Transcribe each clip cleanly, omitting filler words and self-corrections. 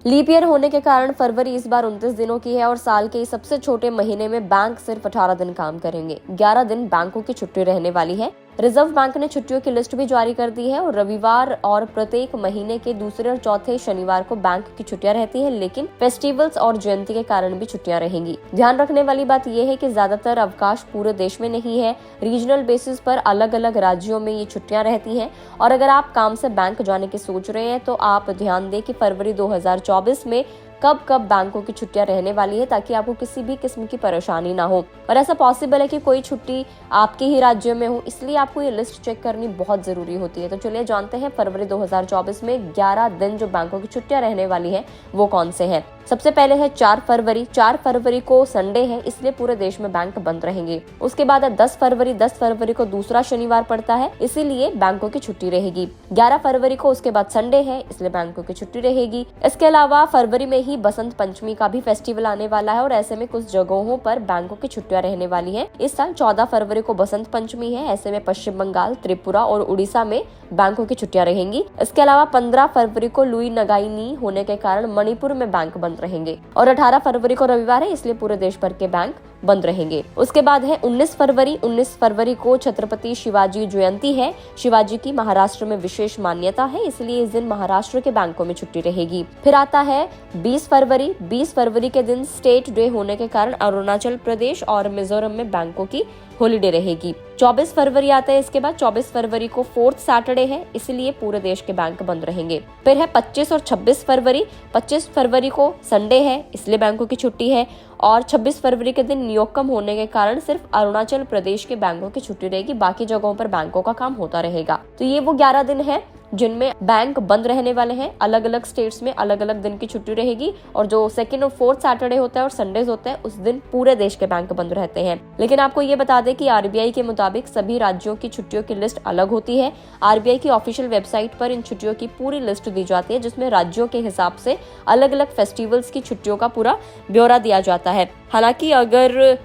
Leap year होने के कारण फरवरी इस बार 29 दिनों की है और साल के इस सबसे छोटे महीने में बैंक सिर्फ 18 दिन काम करेंगे। 11 दिन बैंकों की छुट्टी रहने वाली है। रिजर्व बैंक ने छुट्टियों की लिस्ट भी जारी कर दी है और रविवार और प्रत्येक महीने के दूसरे और चौथे शनिवार को बैंक की छुट्टियां रहती है, लेकिन फेस्टिवल्स और जयंती के कारण भी छुट्टियां रहेंगी। ध्यान रखने वाली बात यह है कि ज्यादातर अवकाश पूरे देश में नहीं है, रीजनल बेसिस पर अलग अलग राज्यों में ये छुट्टियां रहती हैं। और अगर आप काम से बैंक जाने की सोच रहे हैं तो आप ध्यान दें कि फरवरी 2024 में कब कब बैंकों की छुट्टियां रहने वाली है, ताकि आपको किसी भी किस्म की परेशानी ना हो। और ऐसा पॉसिबल है कि कोई छुट्टी आपके ही राज्य में हो, इसलिए आपको ये लिस्ट चेक करनी बहुत जरूरी होती है। तो चलिए जानते हैं फरवरी 2024 में 11 दिन जो बैंकों की छुट्टियां रहने वाली है वो कौन से हैं। सबसे पहले है 4 फरवरी। 4 फरवरी को संडे है, इसलिए पूरे देश में बैंक बंद रहेंगे। उसके बाद है 10 फरवरी। 10 फरवरी को दूसरा शनिवार पड़ता है, इसीलिए बैंकों की छुट्टी रहेगी। 11 फरवरी को उसके बाद संडे है, इसलिए बैंकों की छुट्टी रहेगी। इसके अलावा फरवरी में ही बसंत पंचमी का भी फेस्टिवल आने वाला है और ऐसे में कुछ जगहों पर बैंकों की छुट्टियां रहने वाली हैं। इस साल 14 फरवरी को बसंत पंचमी है, ऐसे में पश्चिम बंगाल, त्रिपुरा और उड़ीसा में बैंकों की छुट्टियां रहेंगी। इसके अलावा 15 फरवरी को लुई नगाई होने के कारण मणिपुर में बैंक बंद रहेंगे और 18 फरवरी को रविवार है, इसलिए पूरे देश भर के बैंक बंद रहेंगे। उसके बाद है 19 फरवरी। 19 फरवरी को छत्रपति शिवाजी जयंती है। शिवाजी की महाराष्ट्र में विशेष मान्यता है, इसलिए इस दिन महाराष्ट्र के बैंकों में छुट्टी रहेगी। फिर आता है 20 फरवरी। 20 फरवरी के दिन स्टेट डे होने के कारण अरुणाचल प्रदेश और मिजोरम में बैंकों की हॉलिडे रहेगी। 24 फरवरी आता है। इसके बाद 24 फरवरी को 4th सैटरडे है, इसलिए पूरे देश के बैंक बंद रहेंगे। फिर है 25 और 26 फरवरी। 25 फरवरी को संडे है, इसलिए बैंकों की छुट्टी है और 26 फरवरी के दिन नियोक्कम होने के कारण सिर्फ अरुणाचल प्रदेश के बैंकों की छुट्टी रहेगी, बाकी जगहों पर बैंकों का काम होता रहेगा। तो ये वो 11 दिन है जिनमें बैंक बंद रहने वाले हैं। अलग अलग स्टेट्स में अलग अलग दिन की छुट्टी रहेगी और जो 2nd और 4th सैटरडे होता है और संडेज होता है उस दिन पूरे देश के बैंक बंद रहते हैं। लेकिन आपको ये बता दें कि आरबीआई के मुताबिक सभी राज्यों की छुट्टियों की लिस्ट अलग होती है। आरबीआई की ऑफिशियल वेबसाइट पर इन छुट्टियों की पूरी लिस्ट दी जाती है, जिसमें राज्यों के हिसाब से अलग अलग फेस्टिवल्स की छुट्टियों का पूरा ब्यौरा दिया जाता है। हालांकि अगर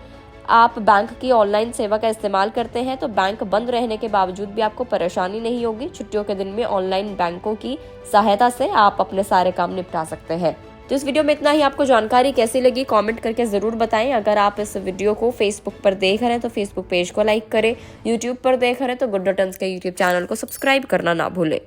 आप बैंक की ऑनलाइन सेवा का इस्तेमाल करते हैं तो बैंक बंद रहने के बावजूद भी आपको परेशानी नहीं होगी। छुट्टियों के दिन में ऑनलाइन बैंकों की सहायता से आप अपने सारे काम निपटा सकते हैं। तो इस वीडियो में इतना ही। आपको जानकारी कैसी लगी कमेंट करके जरूर बताएं। अगर आप इस वीडियो को फेसबुक पर देख रहे हैं तो फेसबुक पेज को लाइक करें, यूट्यूब पर देख रहे हैं तो गुड रिटर्न्स के यूट्यूब चैनल को सब्सक्राइब करना ना भूलें।